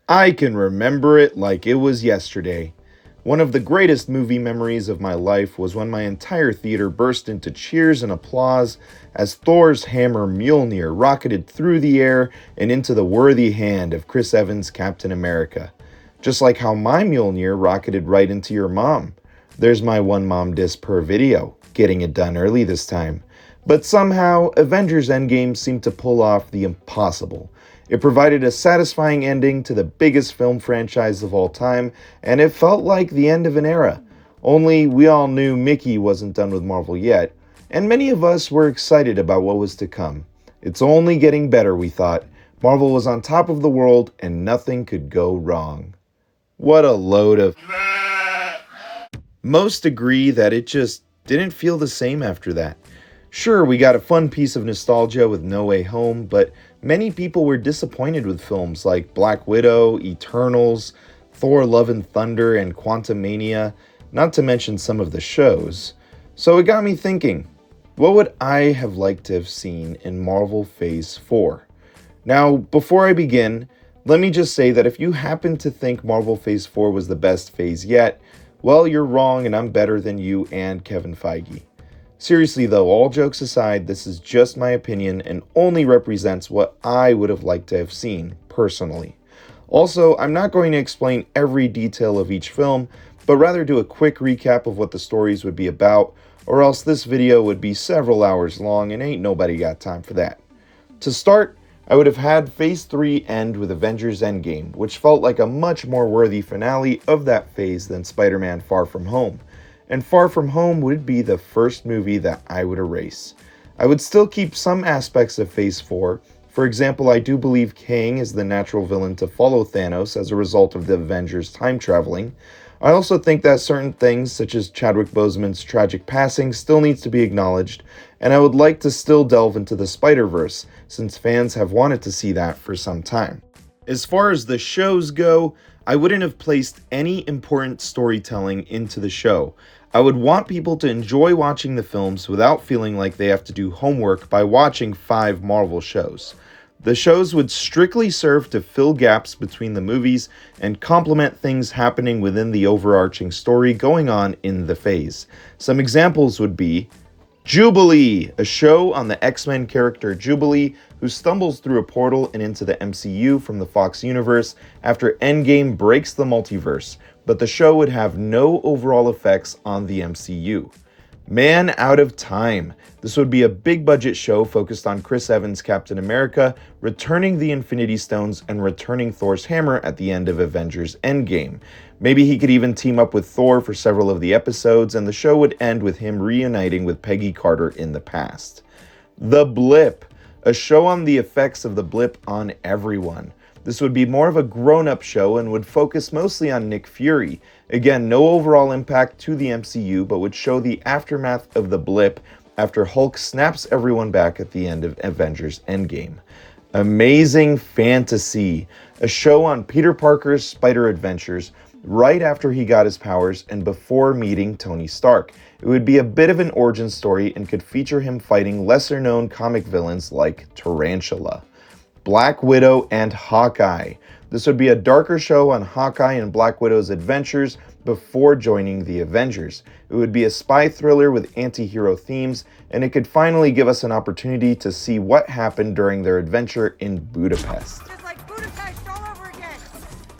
I can remember it like it was yesterday. One of the greatest movie memories of my life was when my entire theater burst into cheers and applause as Thor's hammer Mjolnir rocketed through the air and into the worthy hand of Chris Evans' Captain America. Just like how my Mjolnir rocketed right into your mom. There's my one mom diss per video, getting it done early this time. But somehow, Avengers Endgame seemed to pull off the impossible. It provided a satisfying ending to the biggest film franchise of all time, and it felt like the end of an era. Only we all knew Mickey wasn't done with Marvel yet, and many of us were excited about what was to come. It's only getting better, we thought. Marvel was on top of the world, and nothing could go wrong. What a load of... Most agree that it just didn't feel the same after that. Sure, we got a fun piece of nostalgia with No Way Home, but many people were disappointed with films like Black Widow, Eternals, Thor Love and Thunder, and Quantumania, not to mention some of the shows. So it got me thinking, what would I have liked to have seen in Marvel Phase 4? Now, before I begin, let me just say that if you happen to think Marvel Phase 4 was the best phase yet, well, you're wrong and I'm better than you and Kevin Feige. Seriously though, all jokes aside, this is just my opinion and only represents what I would have liked to have seen, personally. Also, I'm not going to explain every detail of each film, but rather do a quick recap of what the stories would be about, or else this video would be several hours long and ain't nobody got time for that. To start, I would have had Phase 3 end with Avengers Endgame, which felt like a much more worthy finale of that phase than Spider-Man Far From Home. And Far From Home would be the first movie that I would erase. I would still keep some aspects of Phase 4. For example, I do believe Kang is the natural villain to follow Thanos as a result of the Avengers time traveling. I also think that certain things, such as Chadwick Boseman's tragic passing, still needs to be acknowledged, and I would like to still delve into the Spider-Verse, since fans have wanted to see that for some time. As far as the shows go, I wouldn't have placed any important storytelling into the show. I would want people to enjoy watching the films without feeling like they have to do homework by watching 5 Marvel shows. The shows would strictly serve to fill gaps between the movies and complement things happening within the overarching story going on in the phase. Some examples would be Jubilee, a show on the X-Men character Jubilee, who stumbles through a portal and into the MCU from the Fox universe after Endgame breaks the multiverse, but the show would have no overall effects on the MCU. Man Out of Time. This would be a big budget show focused on Chris Evans' Captain America, returning the Infinity Stones and returning Thor's hammer at the end of Avengers Endgame. Maybe he could even team up with Thor for several of the episodes, and the show would end with him reuniting with Peggy Carter in the past. The Blip. A show on the effects of the blip on everyone. This would be more of a grown-up show and would focus mostly on Nick Fury. Again, no overall impact to the MCU, but would show the aftermath of the blip after Hulk snaps everyone back at the end of Avengers Endgame. Amazing Fantasy, a show on Peter Parker's spider adventures right after he got his powers and before meeting Tony Stark. It would be a bit of an origin story and could feature him fighting lesser-known comic villains like Tarantula. Black Widow and Hawkeye. This would be a darker show on Hawkeye and Black Widow's adventures before joining the Avengers. It would be a spy thriller with anti-hero themes, and it could finally give us an opportunity to see what happened during their adventure in Budapest. Just like Budapest all over again.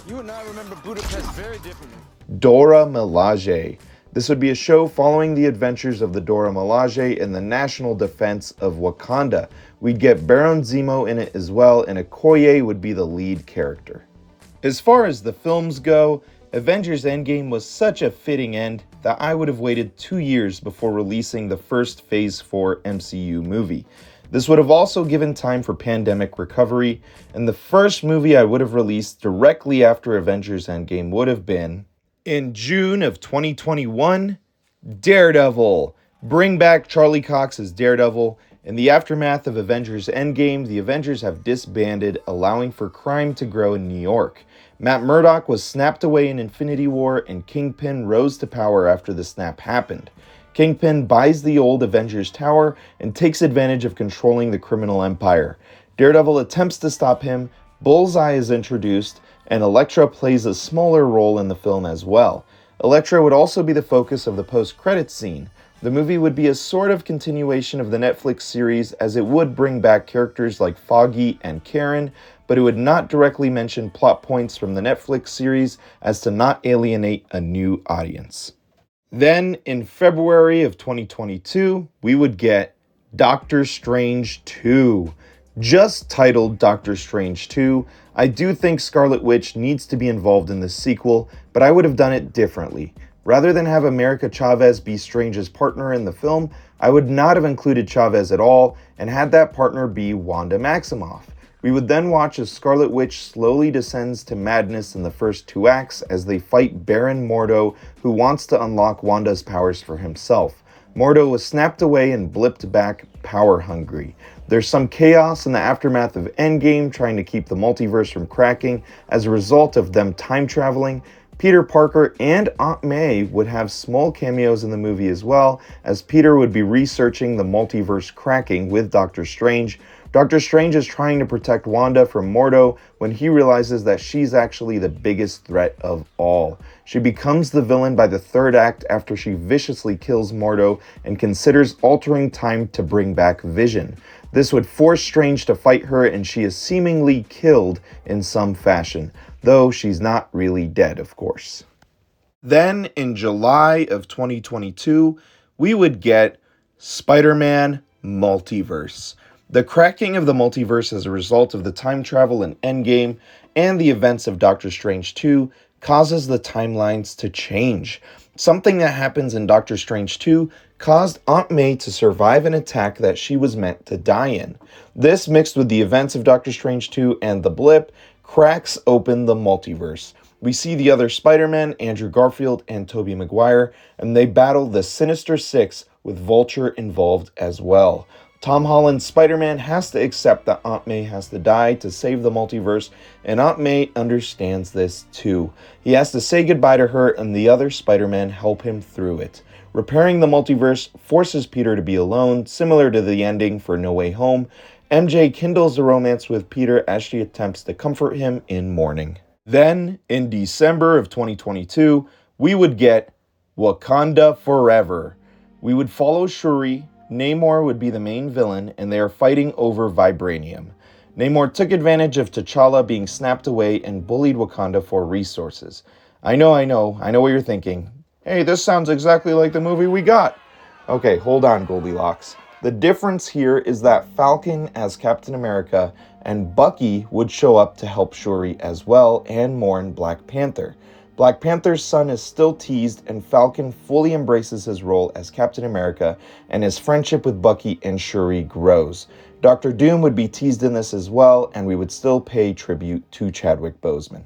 You and I remember Budapest very differently. Dora Milaje. This would be a show following the adventures of the Dora Milaje in the national defense of Wakanda. We'd get Baron Zemo in it as well, and Okoye would be the lead character. As far as the films go, Avengers Endgame was such a fitting end that I would have waited 2 years before releasing the first Phase 4 MCU movie. This would have also given time for pandemic recovery, and the first movie I would have released directly after Avengers Endgame would have been, in June of 2021, Daredevil. Bring back Charlie Cox as Daredevil. In the aftermath of Avengers Endgame, the Avengers have disbanded, allowing for crime to grow in New York. Matt Murdock was snapped away in Infinity War, and Kingpin rose to power after the snap happened. Kingpin buys the old Avengers Tower and takes advantage of controlling the criminal empire. Daredevil attempts to stop him, Bullseye is introduced, and Elektra plays a smaller role in the film as well. Elektra would also be the focus of the post-credits scene. The movie would be a sort of continuation of the Netflix series, as it would bring back characters like Foggy and Karen, but it would not directly mention plot points from the Netflix series as to not alienate a new audience. Then, in February of 2022, we would get Doctor Strange 2. Just titled Doctor Strange 2, I do think Scarlet Witch needs to be involved in this sequel, but I would have done it differently. Rather than have America Chavez be Strange's partner in the film, I would not have included Chavez at all and had that partner be Wanda Maximoff. We would then watch as Scarlet Witch slowly descends to madness in the first 2 acts as they fight Baron Mordo, who wants to unlock Wanda's powers for himself. Mordo was snapped away and blipped back power hungry. There's some chaos in the aftermath of Endgame trying to keep the multiverse from cracking as a result of them time traveling. Peter Parker and Aunt May would have small cameos in the movie as well, as Peter would be researching the multiverse cracking with Doctor Strange. Doctor Strange is trying to protect Wanda from Mordo when he realizes that she's actually the biggest threat of all. She becomes the villain by the 3rd act after she viciously kills Mordo and considers altering time to bring back Vision. This would force Strange to fight her, and she is seemingly killed in some fashion, though she's not really dead, of course. Then, in July of 2022, we would get Spider-Man Multiverse. The cracking of the multiverse as a result of the time travel in Endgame and the events of Doctor Strange 2 causes the timelines to change. Something that happens in Doctor Strange 2 caused Aunt May to survive an attack that she was meant to die in. This, mixed with the events of Doctor Strange 2 and the blip, cracks open the multiverse. We see the other Spider-Man, Andrew Garfield and Tobey Maguire, and they battle the Sinister Six with Vulture involved as well. Tom Holland's Spider-Man has to accept that Aunt May has to die to save the multiverse, and Aunt May understands this too. He has to say goodbye to her, and the other Spider-Man help him through it. Repairing the multiverse forces Peter to be alone, similar to the ending for No Way Home. MJ kindles the romance with Peter as she attempts to comfort him in mourning. Then, in December of 2022, we would get Wakanda Forever. We would follow Shuri. Namor would be the main villain, and they are fighting over vibranium. Namor took advantage of T'Challa being snapped away and bullied Wakanda for resources. I know what you're thinking. Hey, this sounds exactly like the movie we got. Okay, hold on, Goldilocks. The difference here is that Falcon as Captain America and Bucky would show up to help Shuri as well and mourn Black Panther. Black Panther's son is still teased, and Falcon fully embraces his role as Captain America, and his friendship with Bucky and Shuri grows. Doctor Doom would be teased in this as well, and we would still pay tribute to Chadwick Boseman.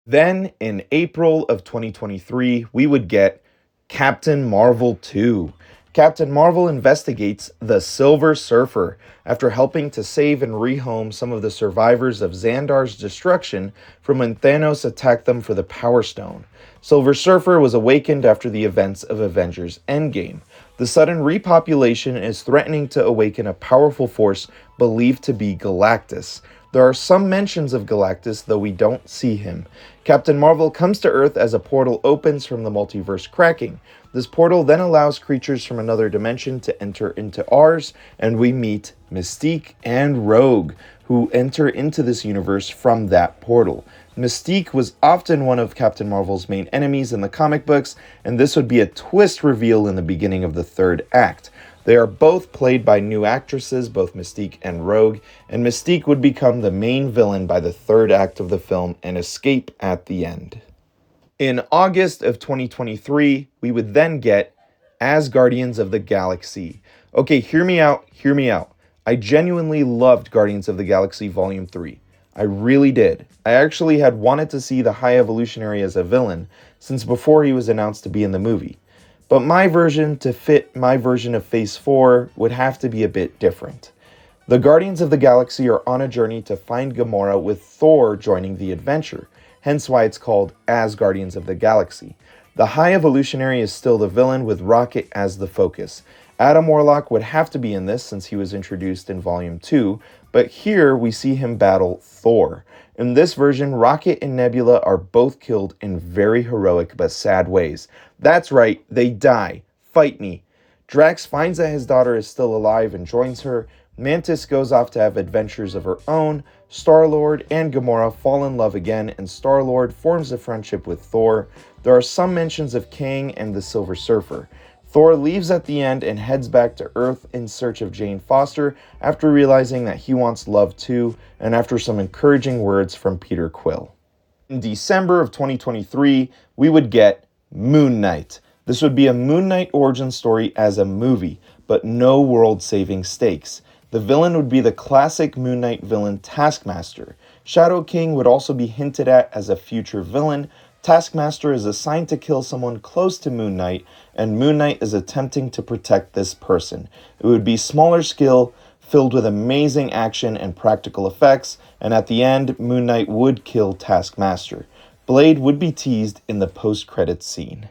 Then, in April of 2023, we would get Captain Marvel 2. Captain Marvel investigates the Silver Surfer after helping to save and rehome some of the survivors of Xandar's destruction from when Thanos attacked them for the Power Stone. Silver Surfer was awakened after the events of Avengers Endgame. The sudden repopulation is threatening to awaken a powerful force believed to be Galactus. There are some mentions of Galactus, though we don't see him. Captain Marvel comes to Earth as a portal opens from the multiverse cracking. This portal then allows creatures from another dimension to enter into ours, and we meet Mystique and Rogue, who enter into this universe from that portal. Mystique was often one of Captain Marvel's main enemies in the comic books, and this would be a twist reveal in the beginning of the 3rd act. They are both played by new actresses, both Mystique and Rogue, and Mystique would become the main villain by the 3rd act of the film and escape at the end. In August of 2023, we would then get As Guardians of the Galaxy. Okay, hear me out. I genuinely loved Guardians of the Galaxy Volume 3. I really did. I actually had wanted to see the High Evolutionary as a villain since before he was announced to be in the movie. But my version to fit my version of Phase 4 would have to be a bit different. The Guardians of the Galaxy are on a journey to find Gamora with Thor joining the adventure, hence why it's called As Guardians of the Galaxy. The High Evolutionary is still the villain with Rocket as the focus. Adam Warlock would have to be in this since he was introduced in Volume 2, but here we see him battle Thor. In this version, Rocket and Nebula are both killed in very heroic but sad ways. That's right, they die. Fight me. Drax finds that his daughter is still alive and joins her. Mantis goes off to have adventures of her own. Star-Lord and Gamora fall in love again, and Star-Lord forms a friendship with Thor. There are some mentions of Kang and the Silver Surfer. Thor leaves at the end and heads back to Earth in search of Jane Foster after realizing that he wants love too, and after some encouraging words from Peter Quill. In December of 2023, we would get Moon Knight. This would be a Moon Knight origin story as a movie, but no world-saving stakes. The villain would be the classic Moon Knight villain Taskmaster. Shadow King would also be hinted at as a future villain. Taskmaster is assigned to kill someone close to Moon Knight, and Moon Knight is attempting to protect this person. It would be smaller scale, filled with amazing action and practical effects, and at the end, Moon Knight would kill Taskmaster. Blade would be teased in the post-credits scene.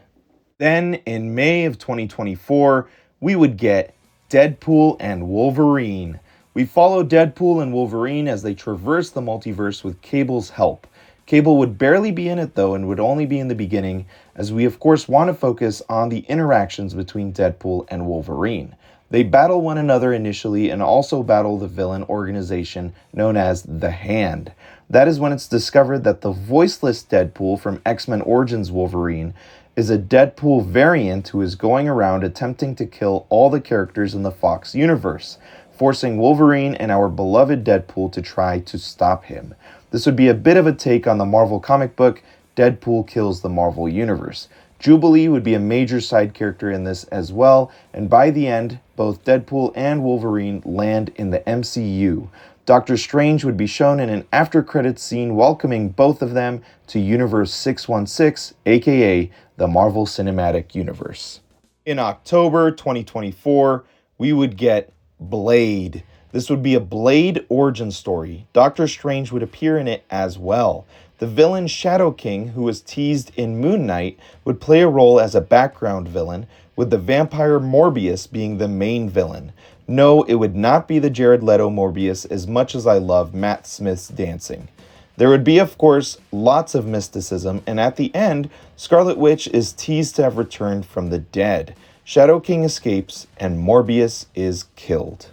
Then, in May of 2024, we would get Deadpool and Wolverine. We follow Deadpool and Wolverine as they traverse the multiverse with Cable's help. Cable would barely be in it though, and would only be in the beginning, as we of course want to focus on the interactions between Deadpool and Wolverine. They battle one another initially and also battle the villain organization known as The Hand. That is when it's discovered that the voiceless Deadpool from X-Men Origins Wolverine is a Deadpool variant who is going around attempting to kill all the characters in the Fox universe, forcing Wolverine and our beloved Deadpool to try to stop him. This would be a bit of a take on the Marvel comic book, Deadpool Kills the Marvel Universe. Jubilee would be a major side character in this as well, and by the end, both Deadpool and Wolverine land in the MCU. Doctor Strange would be shown in an after-credits scene welcoming both of them to Universe 616, aka the Marvel Cinematic Universe. In October 2024, we would get Blade. This would be a Blade origin story. Doctor Strange would appear in it as well. The villain Shadow King, who was teased in Moon Knight, would play a role as a background villain, with the vampire Morbius being the main villain. No, it would not be the Jared Leto Morbius, as much as I love Matt Smith's dancing. There would be, of course, lots of mysticism, and at the end, Scarlet Witch is teased to have returned from the dead. Shadow King escapes, and Morbius is killed.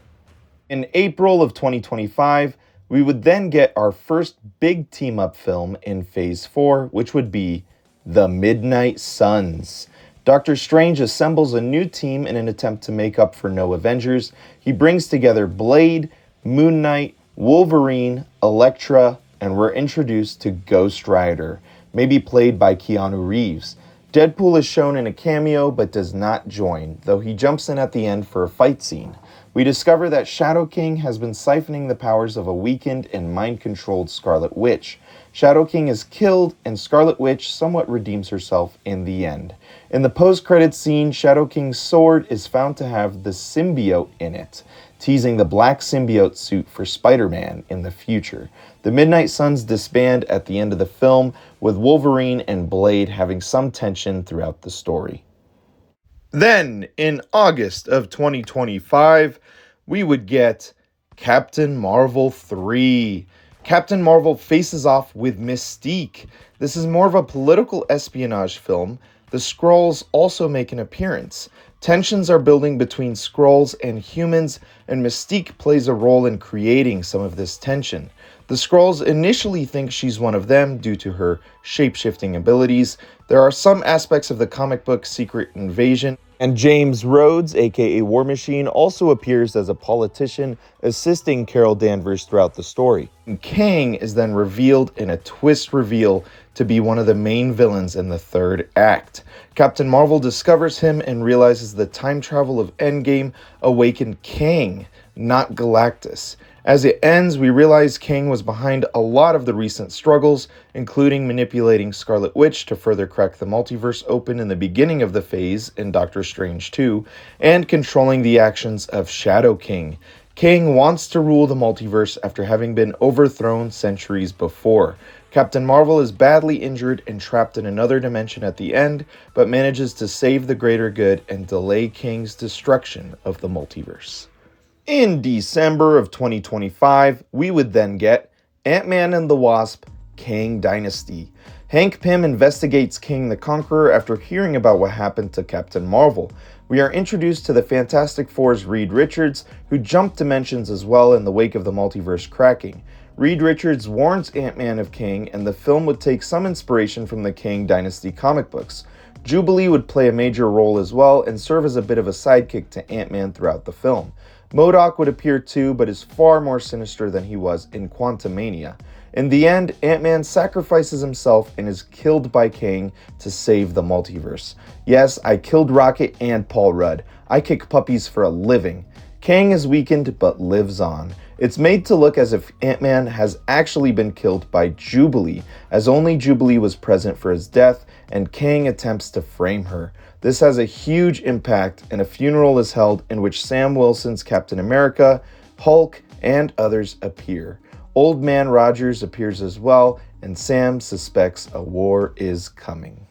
In April of 2025, we would then get our first big team-up film in Phase 4, which would be The Midnight Suns. Doctor Strange assembles a new team in an attempt to make up for no Avengers. He brings together Blade, Moon Knight, Wolverine, Elektra, and we're introduced to Ghost Rider, maybe played by Keanu Reeves. Deadpool is shown in a cameo but does not join, though he jumps in at the end for a fight scene. We discover that Shadow King has been siphoning the powers of a weakened and mind-controlled Scarlet Witch. Shadow King is killed, and Scarlet Witch somewhat redeems herself in the end. In the post-credits scene, Shadow King's sword is found to have the symbiote in it, teasing the black symbiote suit for Spider-Man in the future. The Midnight Suns disband at the end of the film, with Wolverine and Blade having some tension throughout the story. Then, in August of 2025, we would get Captain Marvel 3. Captain Marvel faces off with Mystique. This is more of a political espionage film. The Skrulls also make an appearance. Tensions are building between Skrulls and humans, and Mystique plays a role in creating some of this tension. The Skrulls initially think she's one of them due to her shape-shifting abilities. There are some aspects of the comic book Secret Invasion, and James Rhodes, aka War Machine, also appears as a politician assisting Carol Danvers throughout the story. And Kang is then revealed in a twist reveal to be one of the main villains in the third act. Captain Marvel discovers him and realizes the time travel of Endgame awakened Kang, not Galactus. As it ends, we realize Kang was behind a lot of the recent struggles, including manipulating Scarlet Witch to further crack the multiverse open in the beginning of the phase in Doctor Strange 2, and controlling the actions of Shadow King. Kang wants to rule the multiverse after having been overthrown centuries before. Captain Marvel is badly injured and trapped in another dimension at the end, but manages to save the greater good and delay Kang's destruction of the multiverse. In December of 2025, we would then get Ant-Man and the Wasp: Kang Dynasty. Hank Pym investigates King the Conqueror after hearing about what happened to Captain Marvel. We are introduced to the Fantastic Four's Reed Richards, who jumped dimensions as well in the wake of the multiverse cracking. Reed Richards warns Ant-Man of Kang, and the film would take some inspiration from the Kang Dynasty comic books. Jubilee would play a major role as well and serve as a bit of a sidekick to Ant-Man throughout the film. MODOK would appear too, but is far more sinister than he was in Quantumania. In the end, Ant-Man sacrifices himself and is killed by Kang to save the multiverse. Yes, I killed Rocket and Paul Rudd. I kick puppies for a living. Kang is weakened but lives on. It's made to look as if Ant-Man has actually been killed by Jubilee, as only Jubilee was present for his death, and Kang attempts to frame her. This has a huge impact, and a funeral is held in which Sam Wilson's Captain America, Hulk, and others appear. Old Man Rogers appears as well, and Sam suspects a war is coming.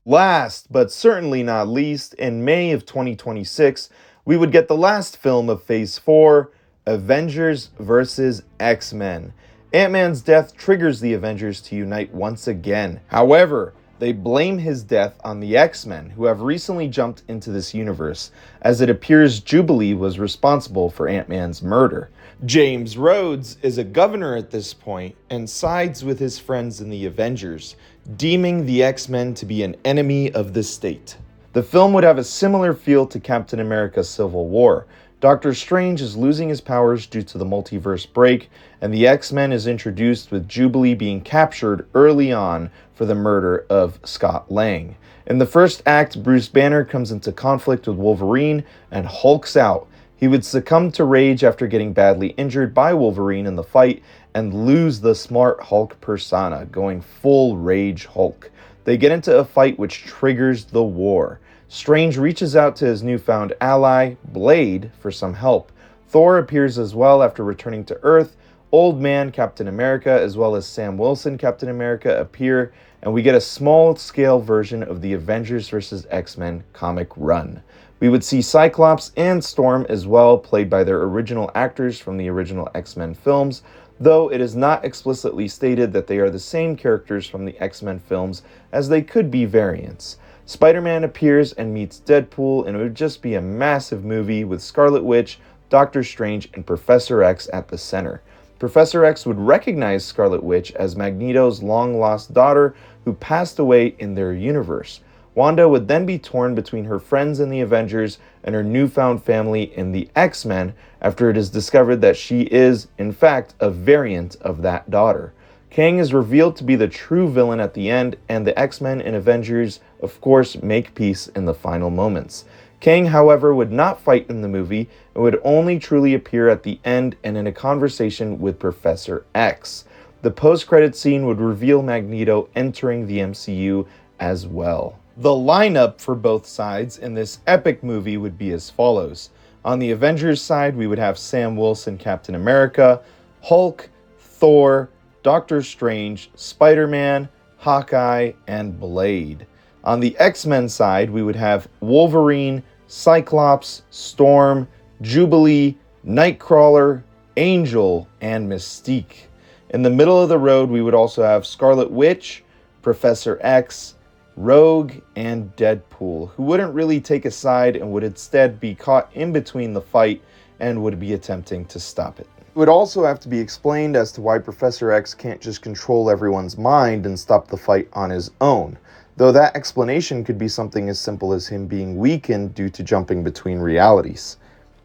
Last, but certainly not least, in May of 2026, we would get the last film of Phase 4, Avengers vs. X-Men. Ant-Man's death triggers the Avengers to unite once again. However, they blame his death on the X-Men, who have recently jumped into this universe, as it appears Jubilee was responsible for Ant-Man's murder. James Rhodes is a governor at this point and sides with his friends in the Avengers, deeming the X-Men to be an enemy of the state. The film would have a similar feel to Captain America: Civil War. Doctor Strange is losing his powers due to the multiverse break, and the X-Men is introduced with Jubilee being captured early on for the murder of Scott Lang. In the first act, Bruce Banner comes into conflict with Wolverine and hulks out. He would succumb to rage after getting badly injured by Wolverine in the fight and lose the smart Hulk persona, going full Rage Hulk. They get into a fight which triggers the war. Strange reaches out to his newfound ally, Blade, for some help. Thor appears as well after returning to Earth. Old Man Captain America as well as Sam Wilson Captain America appear, and we get a small-scale version of the Avengers vs. X-Men comic run. We would see Cyclops and Storm as well, played by their original actors from the original X-Men films, though it is not explicitly stated that they are the same characters from the X-Men films, as they could be variants. Spider-Man appears and meets Deadpool, and it would just be a massive movie with Scarlet Witch, Doctor Strange, and Professor X at the center. Professor X would recognize Scarlet Witch as Magneto's long-lost daughter who passed away in their universe. Wanda would then be torn between her friends in the Avengers and her newfound family in the X-Men after it is discovered that she is, in fact, a variant of that daughter. Kang is revealed to be the true villain at the end, and the X-Men and Avengers, of course, make peace in the final moments. Kang, however, would not fight in the movie and would only truly appear at the end and in a conversation with Professor X. The post-credit scene would reveal Magneto entering the MCU as well. The lineup for both sides in this epic movie would be as follows. On the Avengers side, we would have Sam Wilson Captain America, Hulk, Thor, Doctor Strange, Spider-Man, Hawkeye, and Blade. On the X-Men side, we would have Wolverine, Cyclops, Storm, Jubilee, Nightcrawler, Angel, and Mystique. In the middle of the road, we would also have Scarlet Witch, Professor X, Rogue, and Deadpool, who wouldn't really take a side and would instead be caught in between the fight and would be attempting to stop it. It would also have to be explained as to why Professor X can't just control everyone's mind and stop the fight on his own, though that explanation could be something as simple as him being weakened due to jumping between realities.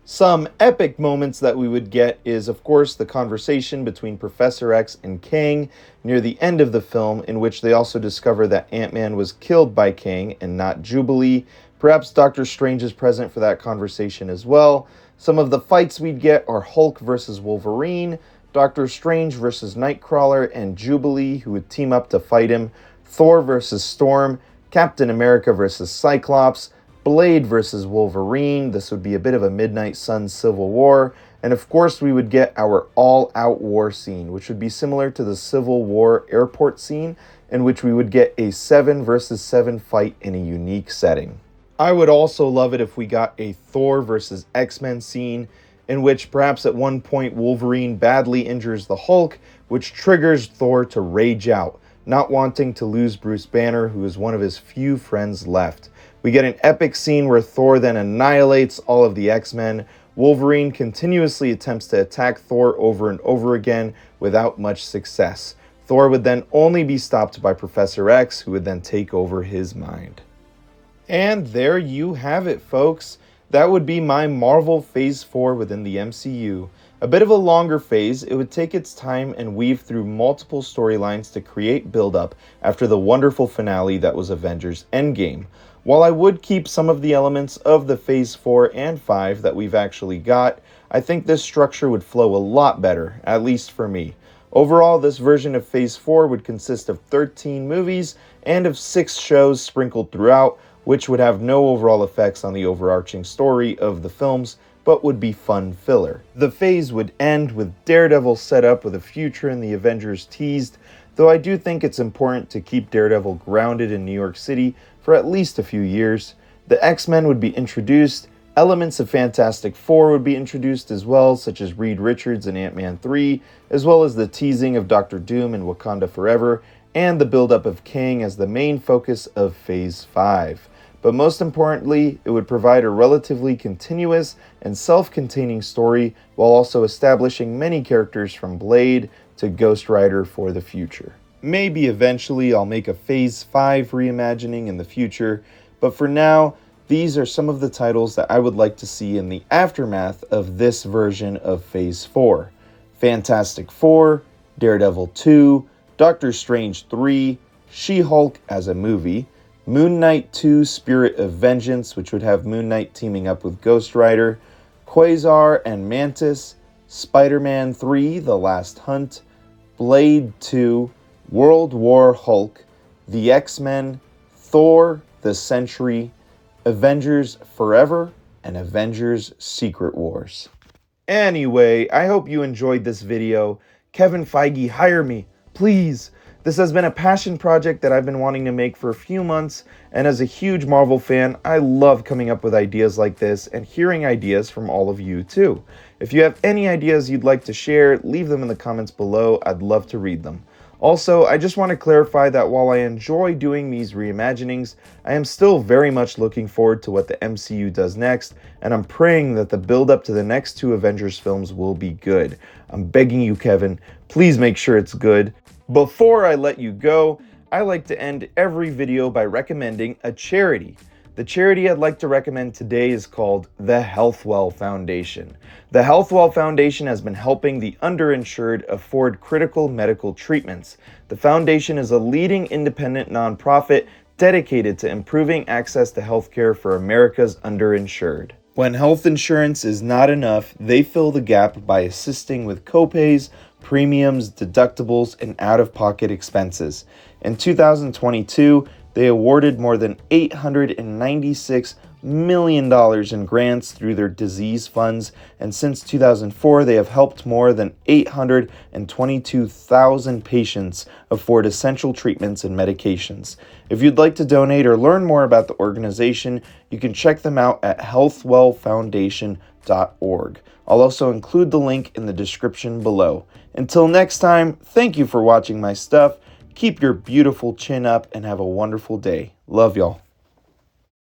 Some epic moments that we would get is, of course, the conversation between Professor X and Kang near the end of the film, in which they also discover that Ant-Man was killed by Kang and not Jubilee. Perhaps Doctor Strange is present for that conversation as well. Some of the fights we'd get are Hulk versus Wolverine, Doctor Strange versus Nightcrawler and Jubilee, who would team up to fight him, Thor versus Storm, Captain America versus Cyclops, Blade versus Wolverine. This would be a bit of a Midnight Suns Civil War. And of course, we would get our all-out war scene, which would be similar to the Civil War airport scene, in which we would get a 7 versus 7 fight in a unique setting. I would also love it if we got a Thor versus X-Men scene, in which perhaps at one point Wolverine badly injures the Hulk, which triggers Thor to rage out, not wanting to lose Bruce Banner, who is one of his few friends left. We get an epic scene where Thor then annihilates all of the X-Men. Wolverine continuously attempts to attack Thor over and over again without much success. Thor would then only be stopped by Professor X, who would then take over his mind. And there you have it, folks. That would be my Marvel Phase 4 within the MCU. A bit of a longer phase, it would take its time and weave through multiple storylines to create build-up after the wonderful finale that was Avengers Endgame. While I would keep some of the elements of the Phase 4 and 5 that we've actually got, I think this structure would flow a lot better, at least for me. Overall, this version of Phase 4 would consist of 13 movies and of 6 shows sprinkled throughout, which would have no overall effects on the overarching story of the films, but would be fun filler. The phase would end with Daredevil set up with a future in the Avengers teased, though I do think it's important to keep Daredevil grounded in New York City for at least a few years. The X-Men would be introduced, elements of Fantastic Four would be introduced as well, such as Reed Richards in Ant-Man 3, as well as the teasing of Doctor Doom in Wakanda Forever, and the build-up of Kang as the main focus of Phase 5. But most importantly, it would provide a relatively continuous and self-containing story while also establishing many characters from Blade to Ghost Rider for the future. Maybe eventually I'll make a Phase 5 reimagining in the future, but for now, these are some of the titles that I would like to see in the aftermath of this version of Phase 4. Fantastic Four, Daredevil 2, Doctor Strange 3, She-Hulk as a movie, Moon Knight 2 Spirit of Vengeance, which would have Moon Knight teaming up with Ghost Rider, Quasar and Mantis, Spider-Man 3 The Last Hunt, Blade 2, World War Hulk, The X-Men, Thor The Century, Avengers Forever, and Avengers Secret Wars. Anyway, I hope you enjoyed this video. Kevin Feige, hire me, please. This has been a passion project that I've been wanting to make for a few months, and as a huge Marvel fan, I love coming up with ideas like this and hearing ideas from all of you too. If you have any ideas you'd like to share, leave them in the comments below. I'd love to read them. Also, I just want to clarify that while I enjoy doing these reimaginings, I am still very much looking forward to what the MCU does next, and I'm praying that the build-up to the next 2 Avengers films will be good. I'm begging you, Kevin, please make sure it's good. Before I let you go, I like to end every video by recommending a charity. The charity I'd like to recommend today is called the Healthwell Foundation. The Healthwell Foundation has been helping the underinsured afford critical medical treatments. The foundation is a leading independent nonprofit dedicated to improving access to healthcare for America's underinsured. When health insurance is not enough, they fill the gap by assisting with copays, premiums, deductibles, and out-of-pocket expenses. In 2022, they awarded more than $896 million in grants through their disease funds, and since 2004, they have helped more than 822,000 patients afford essential treatments and medications. If you'd like to donate or learn more about the organization, you can check them out at healthwellfoundation.org. I'll also include the link in the description below. Until next time, thank you for watching my stuff. Keep your beautiful chin up and have a wonderful day. Love y'all.